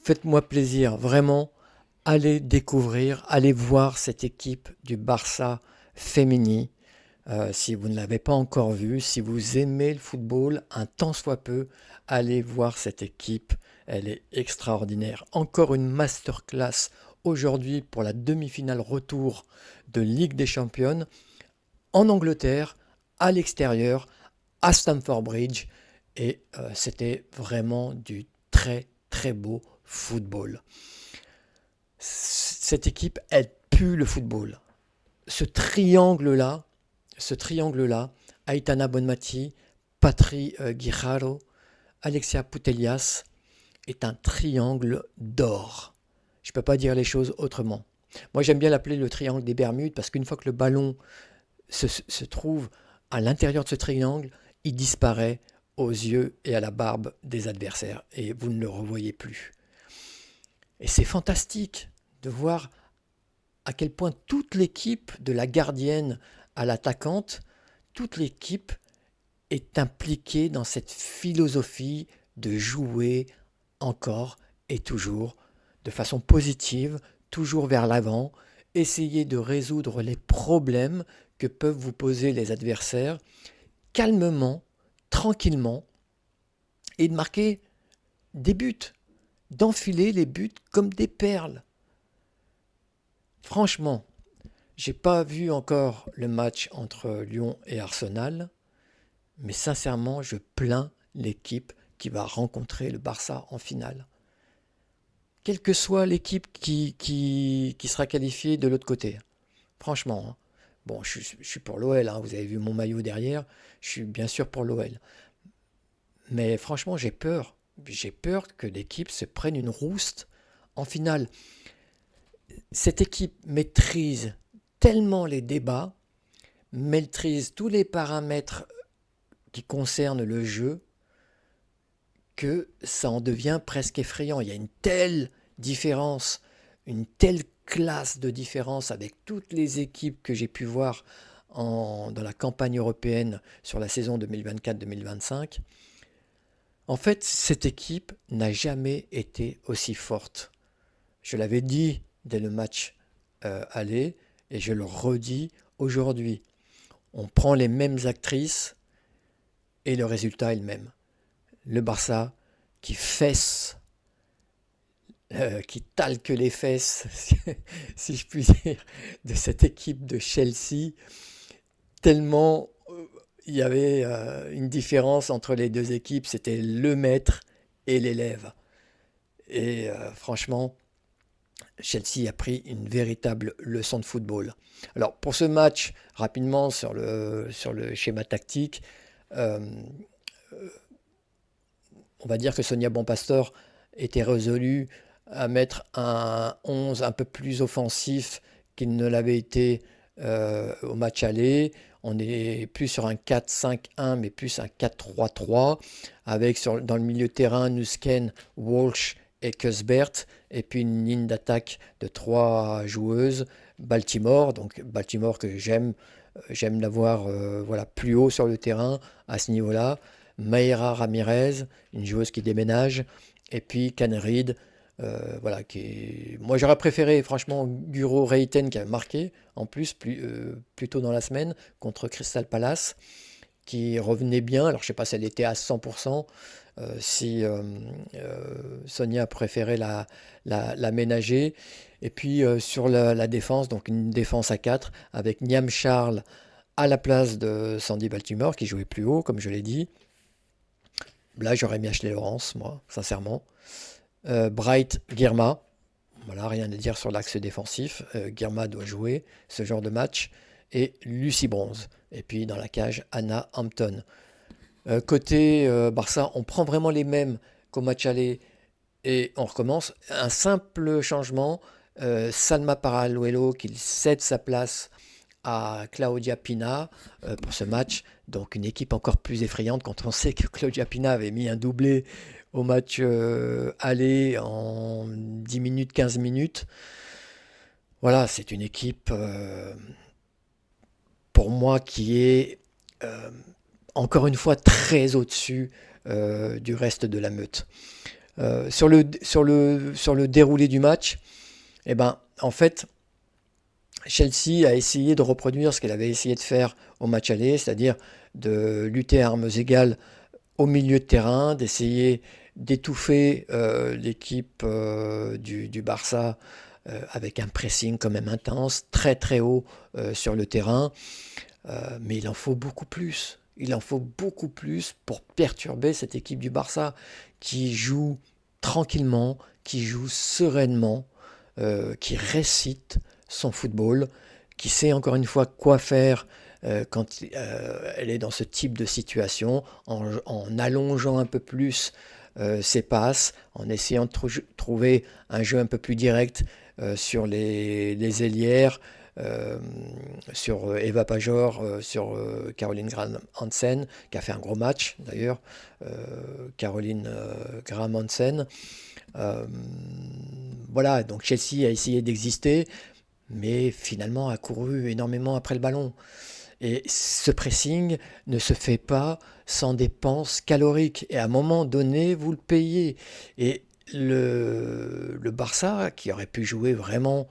Faites-moi plaisir, vraiment, allez découvrir, allez voir cette équipe du Barça féminin. Si vous ne l'avez pas encore vue, si vous aimez le football, un tant soit peu, allez voir cette équipe. Elle est extraordinaire. Encore une masterclass aujourd'hui pour la demi-finale retour de Ligue des Champions en Angleterre, à l'extérieur, à Stamford Bridge. Et c'était vraiment du très très beau football. Cette équipe, elle pue le football. Ce triangle-là, ce triangle-là, Aitana Bonmati, Patri Guijarro, Alexia Putellas, est un triangle d'or. Je ne peux pas dire les choses autrement. Moi, j'aime bien l'appeler le triangle des Bermudes parce qu'une fois que le ballon se trouve à l'intérieur de ce triangle, il disparaît aux yeux et à la barbe des adversaires et vous ne le revoyez plus. Et c'est fantastique de voir à quel point toute l'équipe, de la gardienne à l'attaquante, toute l'équipe est impliquée dans cette philosophie de jouer encore et toujours de façon positive, toujours vers l'avant, essayer de résoudre les problèmes que peuvent vous poser les adversaires calmement, tranquillement, et de marquer des buts, d'enfiler les buts comme des perles. Franchement, j'ai pas vu encore le match entre Lyon et Arsenal, mais sincèrement, je plains l'équipe qui va rencontrer le Barça en finale. Quelle que soit l'équipe qui sera qualifiée de l'autre côté. Franchement, hein. Bon, je suis pour l'OL, hein, vous avez vu mon maillot derrière, je suis bien sûr pour l'OL. Mais franchement, j'ai peur. J'ai peur que l'équipe se prenne une rouste en finale. Cette équipe maîtrise tellement les débats, maîtrise tous les paramètres qui concernent le jeu, que ça en devient presque effrayant. Il y a une telle différence, une telle classe de différence avec toutes les équipes que j'ai pu voir dans la campagne européenne sur la saison 2024-2025. En fait, cette équipe n'a jamais été aussi forte. Je l'avais dit dès le match aller et je le redis aujourd'hui. On prend les mêmes actrices et le résultat est le même. Le Barça qui fesse, qui talque les fesses, si je puis dire, de cette équipe de Chelsea, tellement il y avait une différence entre les deux équipes, c'était le maître et l'élève. Et franchement, Chelsea a pris une véritable leçon de football. Alors pour ce match, rapidement sur le schéma tactique, euh, on va dire que Sonia Bonpastor était résolue à mettre un 11 un peu plus offensif qu'il ne l'avait été au match aller. On est plus sur un 4-5-1, mais plus un 4-3-3, avec dans le milieu de terrain Nusken, Walsh et Cusbert, et puis une ligne d'attaque de trois joueuses. Baltimore, donc Baltimore que j'aime l'avoir voilà, plus haut sur le terrain à ce niveau-là. Mayra Ramirez, une joueuse qui déménage, et puis Canrid, voilà, moi j'aurais préféré franchement Guro Reiten qui a marqué en plus plus tôt dans la semaine contre Crystal Palace, qui revenait bien. Alors je sais pas si elle était à 100%, si Sonia préférait la ménager. Et puis sur la défense, donc une défense à 4 avec Niam Charles à la place de Sandy Baltimore qui jouait plus haut, comme je l'ai dit. Là, j'aurais mis Ashley Laurence, moi, sincèrement. Bright Girma, voilà, rien à dire sur l'axe défensif. Girma doit jouer ce genre de match. Et Lucy Bronze. Et puis dans la cage, Anna Hampton. Côté Barça, on prend vraiment les mêmes qu'au match aller et on recommence. Un simple changement. Salma Paraluelo qui cède sa place à Claudia Pina pour ce match. Donc une équipe encore plus effrayante quand on sait que Claudia Pina avait mis un doublé au match aller en 10 minutes, 15 minutes. Voilà, c'est une équipe pour moi qui est encore une fois très au-dessus du reste de la meute. Sur le déroulé du match, eh ben, en fait, Chelsea a essayé de reproduire ce qu'elle avait essayé de faire au match aller, c'est-à-dire de lutter à armes égales au milieu de terrain, d'essayer d'étouffer l'équipe du Barça avec un pressing quand même intense, très très haut sur le terrain. Mais il en faut beaucoup plus. Il en faut beaucoup plus pour perturber cette équipe du Barça qui joue tranquillement, qui joue sereinement, qui récite son football, qui sait encore une fois quoi faire quand elle est dans ce type de situation, en allongeant un peu plus ses passes, en essayant de trouver un jeu un peu plus direct sur les ailières, euh, sur Eva Pajor, sur Caroline Graham Hansen, qui a fait un gros match d'ailleurs, Caroline Graham Hansen. Euh, voilà, donc Chelsea a essayé d'exister, mais finalement a couru énormément après le ballon. Et ce pressing ne se fait pas sans dépenses caloriques. Et à un moment donné, vous le payez. Et le Barça, qui aurait pu jouer vraiment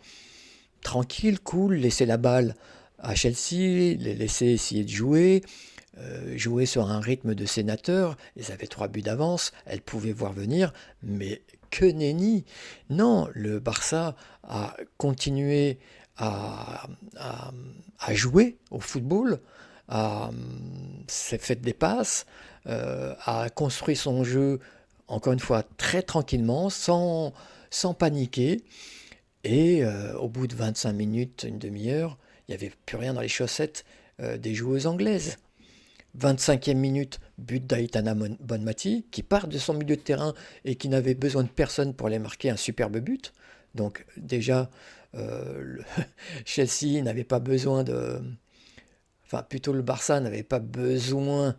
tranquille, cool, laisser la balle à Chelsea, les laisser essayer de jouer sur un rythme de sénateur. Ils avaient 3 buts d'avance, elles pouvaient voir venir, mais que nenni. Non, le Barça a continué à, à- à jouer au football, s'est fait des passes, a construit son jeu, encore une fois, très tranquillement, sans paniquer. Et au bout de 25 minutes, une demi-heure, il n'y avait plus rien dans les chaussettes des joueuses anglaises. 25e minute, but d'Aitana Bonmati, qui part de son milieu de terrain et qui n'avait besoin de personne pour aller marquer un superbe but. Donc déjà, Chelsea n'avait pas besoin de... Enfin, plutôt le Barça n'avait pas besoin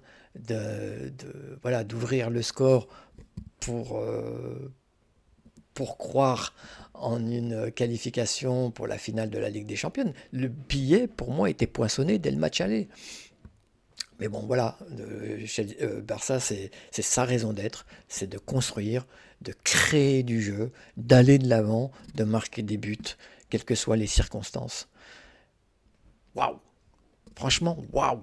voilà, d'ouvrir le score pour, pour croire en une qualification pour la finale de la Ligue des Champions. Le billet, pour moi, était poinçonné dès le match aller. Mais bon, voilà, chez Barça, c'est sa raison d'être, c'est de construire, de créer du jeu, d'aller de l'avant, de marquer des buts, quelles que soient les circonstances. Waouh! Franchement, waouh!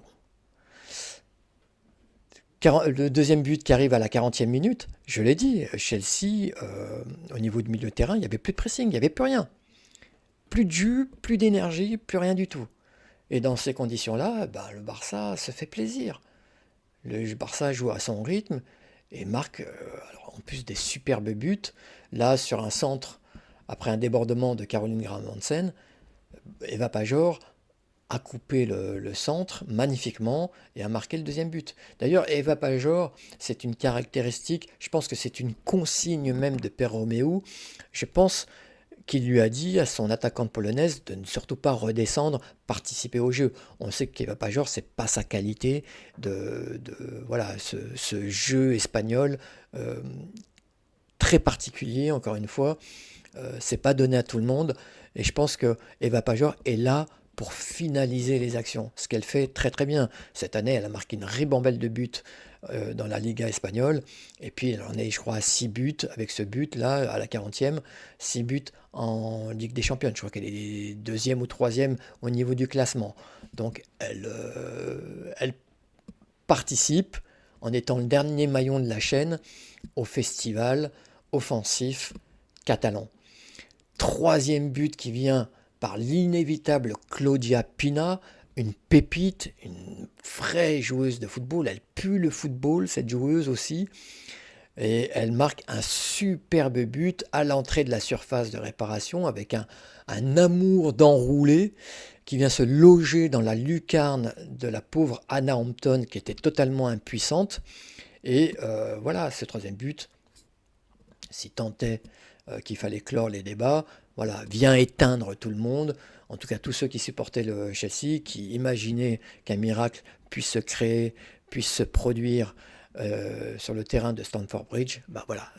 Le deuxième but qui arrive à la 40e minute, je l'ai dit, Chelsea, au niveau du milieu de terrain, il n'y avait plus de pressing, il n'y avait plus rien. Plus de jus, plus d'énergie, plus rien du tout. Et dans ces conditions-là, ben, le Barça se fait plaisir. Le Barça joue à son rythme et marque alors, en plus des superbes buts. Là, sur un centre, après un débordement de Caroline Graham Hansen, Eva Pajor a coupé le centre magnifiquement et a marqué le deuxième but. D'ailleurs, Eva Pajor, c'est une caractéristique, je pense que c'est une consigne même de Père Roméo. Je pense qui lui a dit à son attaquante polonaise de ne surtout pas redescendre, participer au jeu. On sait qu'Eva Pajor, c'est pas sa qualité voilà, ce jeu espagnol euh, très particulier, encore une fois. C'est pas donné à tout le monde. Et je pense que Eva Pajor est là pour finaliser les actions. Ce qu'elle fait très très bien. Cette année, elle a marqué une ribambelle de buts dans la Liga espagnole. Et puis, elle en est, je crois, à 6 buts avec ce but-là, à la 40e. 6 buts en Ligue des Champions. Je crois qu'elle est deuxième ou troisième au niveau du classement. Donc, elle participe en étant le dernier maillon de la chaîne au festival offensif catalan. Troisième but qui vient par l'inévitable Claudia Pina, une pépite, une vraie joueuse de football. Elle pue le football, cette joueuse aussi. Et elle marque un superbe but à l'entrée de la surface de réparation avec un amour d'enroulé qui vient se loger dans la lucarne de la pauvre Anna Hampton qui était totalement impuissante. Et voilà, ce troisième but, si tant est qu'il fallait clore les débats, voilà, vient éteindre tout le monde, en tout cas tous ceux qui supportaient le Chelsea, qui imaginaient qu'un miracle puisse se créer, puisse se produire sur le terrain de Stamford Bridge. Ben voilà,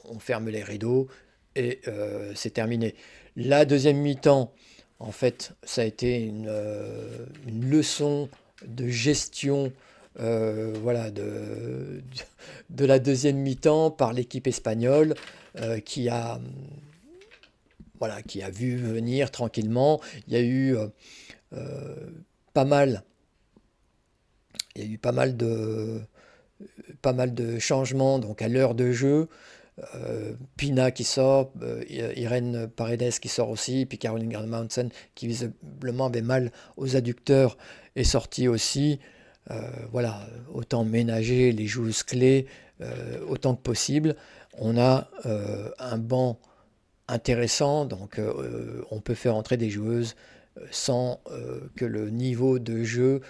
on ferme les rideaux et c'est terminé. La deuxième mi-temps, en fait, ça a été une leçon de gestion voilà, de la deuxième mi-temps par l'équipe espagnole qui a, voilà, qui a vu venir tranquillement. Il y a eu euh, pas mal, il y a eu pas mal de changements donc à l'heure de jeu. Pina qui sort, Irène Paredes qui sort aussi, puis Caroline Grandmountain qui visiblement avait mal aux adducteurs est sortie aussi. Voilà, autant ménager les joueuses clés autant que possible. On a un banc intéressant, donc on peut faire entrer des joueuses sans que le niveau de jeu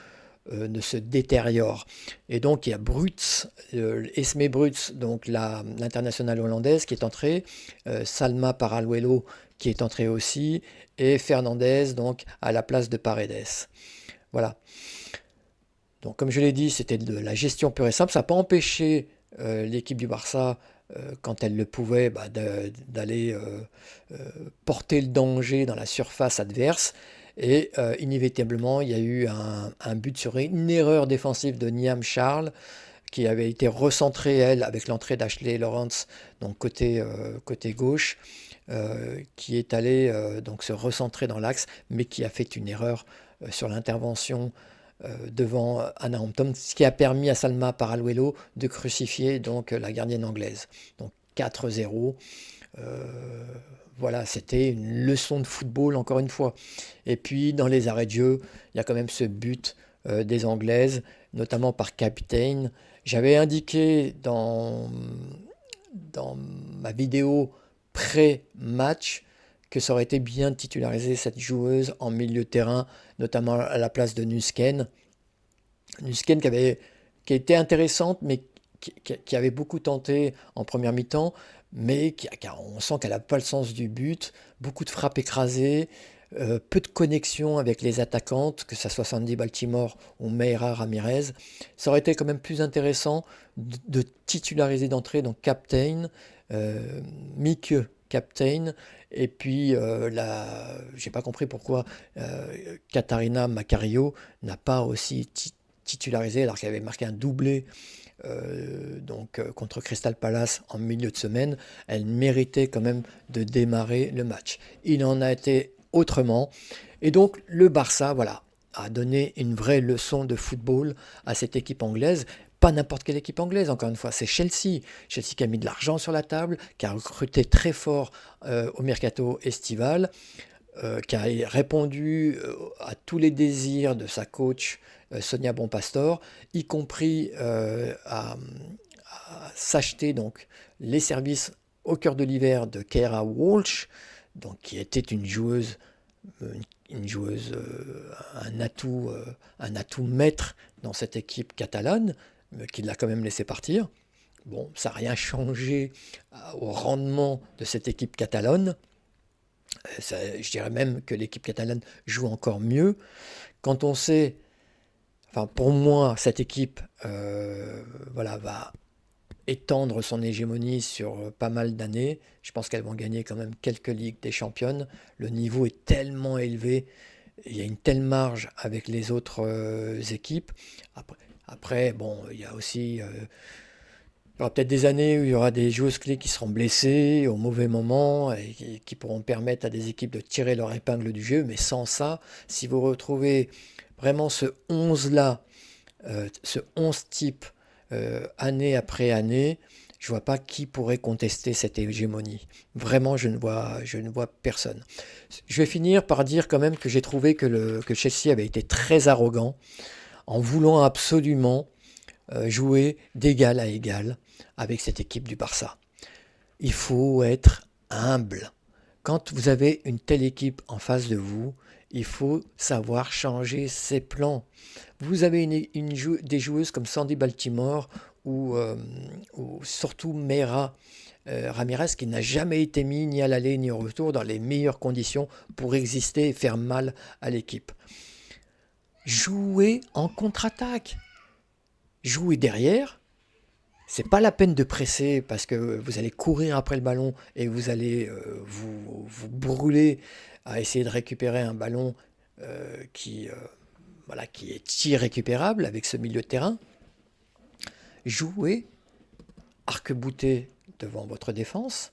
ne se détériore. Et donc il y a Brutz, Esme Brutz, donc l'internationale hollandaise qui est entrée, Salma Paraluelo qui est entrée aussi, et Fernandez donc à la place de Paredes. Voilà. Donc comme je l'ai dit, c'était de la gestion pure et simple. Ça n'a pas empêché l'équipe du Barça, quand elle le pouvait, d'aller porter le danger dans la surface adverse. Et inévitablement, il y a eu un but sur une erreur défensive de Niam Charles, qui avait été recentrée, elle, avec l'entrée d'Ashley Lawrence, donc côté gauche, qui est allée donc se recentrer dans l'axe, mais qui a fait une erreur sur l'intervention devant Anna Hampton, ce qui a permis à Salma Paraluelo de crucifier donc la gardienne anglaise. Donc 4-0. Voilà, c'était une leçon de football encore une fois. Et puis dans les arrêts de jeu, il y a quand même ce but des Anglaises, notamment par Captain. J'avais indiqué dans ma vidéo pré-match que ça aurait été bien de titulariser cette joueuse en milieu de terrain, notamment à la place de Nusken. Nusken qui était intéressante, mais qui avait beaucoup tenté en première mi-temps, mais on sent qu'elle n'a pas le sens du but, beaucoup de frappes écrasées, peu de connexion avec les attaquantes, que ce soit Sandy Baltimore ou Meira Ramirez. Ça aurait été quand même plus intéressant de titulariser d'entrée donc Captain, Mieke Captain, et puis j'ai pas compris pourquoi Katharina Macario n'a pas aussi titularisé alors qu'elle avait marqué un doublé contre Crystal Palace en milieu de semaine. Elle méritait quand même de démarrer le match. Il en a été autrement. Et donc le Barça, voilà, a donné une vraie leçon de football à cette équipe anglaise. Pas n'importe quelle équipe anglaise, encore une fois, c'est Chelsea. Chelsea qui a mis de l'argent sur la table, qui a recruté très fort au mercato estival, qui a répondu à tous les désirs de sa coach Sonia Bonpastor, y compris à s'acheter donc les services au cœur de l'hiver de Keira Walsh, donc qui était une joueuse, un atout maître dans cette équipe catalane, mais qui l'a quand même laissé partir. Bon, ça n'a rien changé au rendement de cette équipe catalane. Je dirais même que l'équipe catalane joue encore mieux. Quand on sait, enfin pour moi, cette équipe voilà, va étendre son hégémonie sur pas mal d'années. Je pense qu'elles vont gagner quand même quelques ligues des championnes. Le niveau est tellement élevé, il y a une telle marge avec les autres équipes. Après, bon, il y a aussi il y aura peut-être des années où il y aura des joueuses clés qui seront blessées au mauvais moment et qui pourront permettre à des équipes de tirer leur épingle du jeu. Mais sans ça, si vous retrouvez vraiment ce 11-là, ce 11 type année après année, je ne vois pas qui pourrait contester cette hégémonie. Vraiment, je ne vois personne. Je vais finir par dire quand même que j'ai trouvé que Chelsea avait été très arrogant en voulant absolument jouer d'égal à égal avec cette équipe du Barça. Il faut être humble. Quand vous avez une telle équipe en face de vous, il faut savoir changer ses plans. Vous avez des joueuses comme Sandy Baltimore ou surtout Meira Ramirez qui n'a jamais été mis ni à l'aller ni au retour dans les meilleures conditions pour exister et faire mal à l'équipe. Jouez en contre-attaque. Jouez derrière. C'est pas la peine de presser parce que vous allez courir après le ballon et vous allez vous brûler à essayer de récupérer un ballon qui est irrécupérable avec ce milieu de terrain. Jouez, arc-bouté devant votre défense,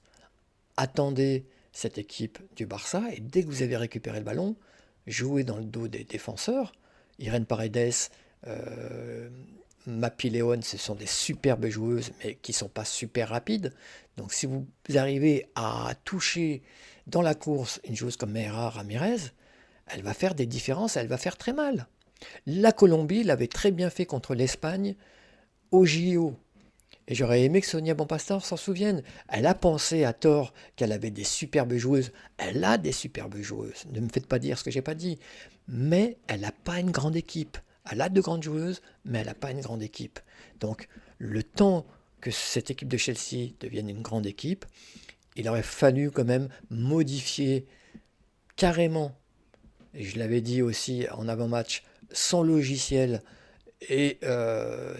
attendez cette équipe du Barça et dès que vous avez récupéré le ballon, jouez dans le dos des défenseurs. Irene Paredes, Mapi León, ce sont des superbes joueuses, mais qui ne sont pas super rapides. Donc si vous arrivez à toucher dans la course une joueuse comme Mayra Ramirez, elle va faire des différences, elle va faire très mal. La Colombie l'avait très bien fait contre l'Espagne au JO. Et j'aurais aimé que Sonia Bonpastor s'en souvienne. Elle a pensé à tort qu'elle avait des superbes joueuses. Elle a des superbes joueuses. Ne me faites pas dire ce que j'ai pas dit. Mais elle n'a pas une grande équipe. Elle a de grandes joueuses, mais elle n'a pas une grande équipe. Donc, le temps que cette équipe de Chelsea devienne une grande équipe, il aurait fallu quand même modifier carrément, et je l'avais dit aussi en avant-match, son logiciel et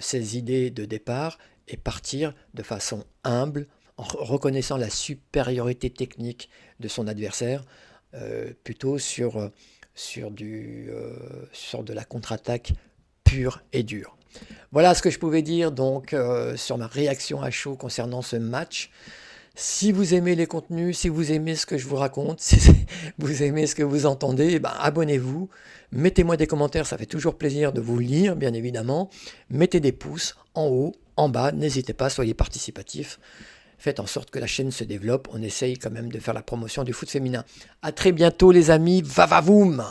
ses idées de départ et partir de façon humble en reconnaissant la supériorité technique de son adversaire plutôt sur de la contre-attaque pure et dure. Voilà ce que je pouvais dire donc sur ma réaction à chaud concernant ce match. Si vous aimez les contenus, si vous aimez ce que je vous raconte, si vous aimez ce que vous entendez, ben abonnez-vous, mettez-moi des commentaires, ça fait toujours plaisir de vous lire, bien évidemment. Mettez des pouces en haut, en bas, n'hésitez pas, soyez participatifs. Faites en sorte que la chaîne se développe, on essaye quand même de faire la promotion du foot féminin. A très bientôt les amis, va va voum!